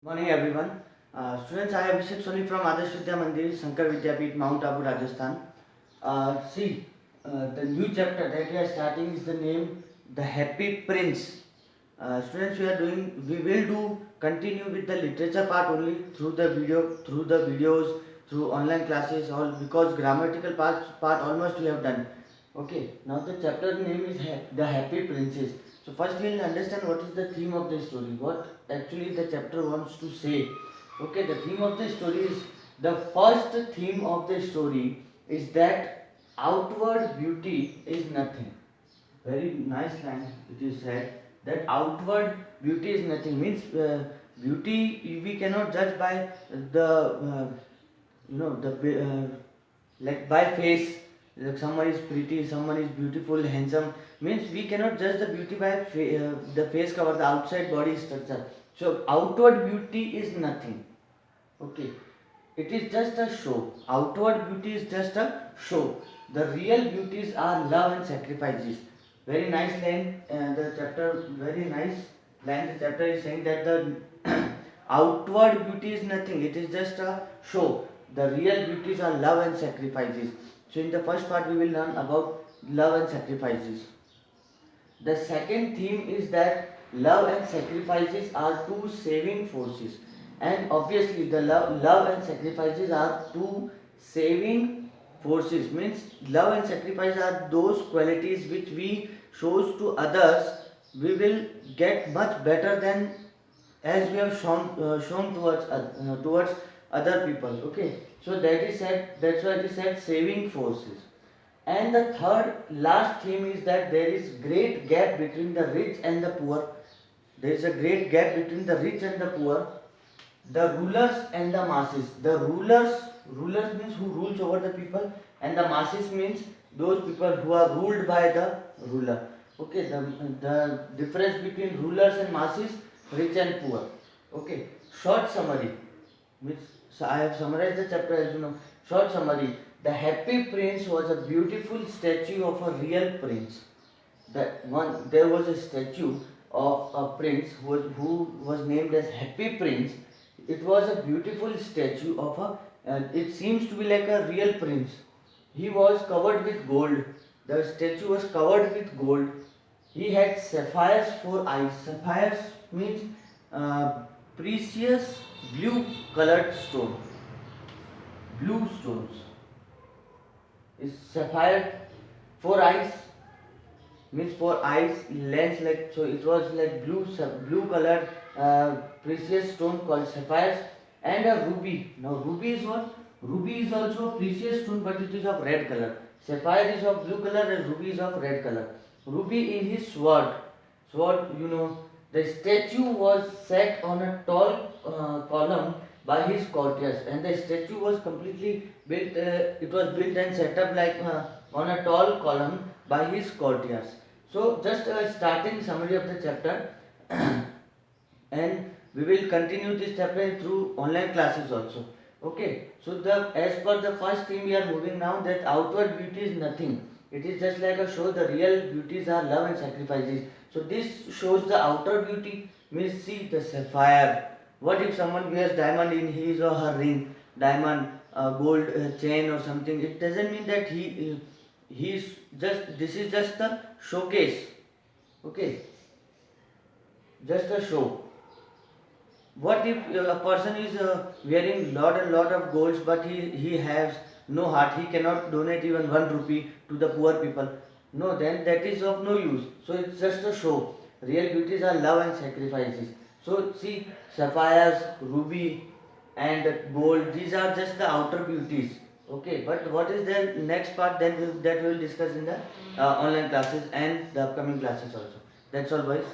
Morning everyone. Students, I am Abhishek Soni from Adarsh Vidya Mandir, Shankar Vidyapith, Mount Abu, Rajasthan. The new chapter that we are starting is the name The Happy Prince. Students, we will continue with the literature part only through through the videos, through online classes, all because grammatical part almost we have done. Okay, now the chapter name is The Happy Princess. So first we will understand what is the theme of the story, what actually the chapter wants to say. Okay, the theme of the story is the first theme of the story is that outward beauty is nothing. Very nice line it is said that outward beauty is nothing means beauty we cannot judge by the the like by face, like someone is pretty, someone is beautiful, handsome, means we cannot judge the beauty by the face cover, the outside body structure. So outward beauty is nothing. Okay, it is just a show. Outward beauty is just a show. The real beauties are love and sacrifices. Very nice line. The chapter, very nice line. The chapter is saying that the outward beauty is nothing. It is just a show. The real beauties are love and sacrifices. So in the first part, we will learn about love and sacrifices. The second theme is that love and sacrifices are two saving forces. And obviously, the love and sacrifices are two saving forces. Means love and sacrifice are those qualities which we shows to others. We will get much better than as we have shown towards other people. Okay, so that is said. That's why it is said saving forces. And the third last theme is that there is great gap between the rich and the poor. There is a great gap between the rich and the poor, the rulers and the masses. The rulers means who rules over the people, and the masses means those people who are ruled by the ruler. Okay, the difference between rulers and masses, rich and poor. Okay, short summary means, so I have summarized the chapter as you know. Short summary: the Happy Prince was a beautiful statue of a real prince. There was a statue of a prince who was named as Happy Prince. It was a beautiful statue of a, it seems to be like a real prince. He was covered with gold. The statue was covered with gold. He had sapphires for eyes. Sapphires means precious blue colored stone. Blue stones. Is sapphire for eyes means for eyes lens, like so it was like blue colored precious stone called sapphires, and a ruby. Now ruby is what? Ruby is also a precious stone, but it is of red color. Sapphire is of blue color and ruby is of red color. Ruby in his sword, the statue was set on a tall column by his courtiers, and the statue was completely built, it was built and set up like on a tall column by his courtiers. So just a starting summary of the chapter and we will continue this chapter through online classes also. Okay, so the as per the first theme we are moving now, that outward beauty is nothing. It is just like a show. The real beauties are love and sacrifices. So this shows the outer beauty. Means see the sapphire. What if someone wears diamond in his or her ring, diamond, gold chain or something? It doesn't mean that he's just, this is just the showcase. Okay, just a show. What if a person is wearing lot and lot of golds, but he has no heart, he cannot donate even 1 rupee to the poor people? No, then that is of no use. So it's just a show. Real beauties are love and sacrifices. So see, sapphires, ruby and gold, these are just the outer beauties. Okay, but what is the next part, that we will discuss in the online classes and the upcoming classes also. That's all, boys.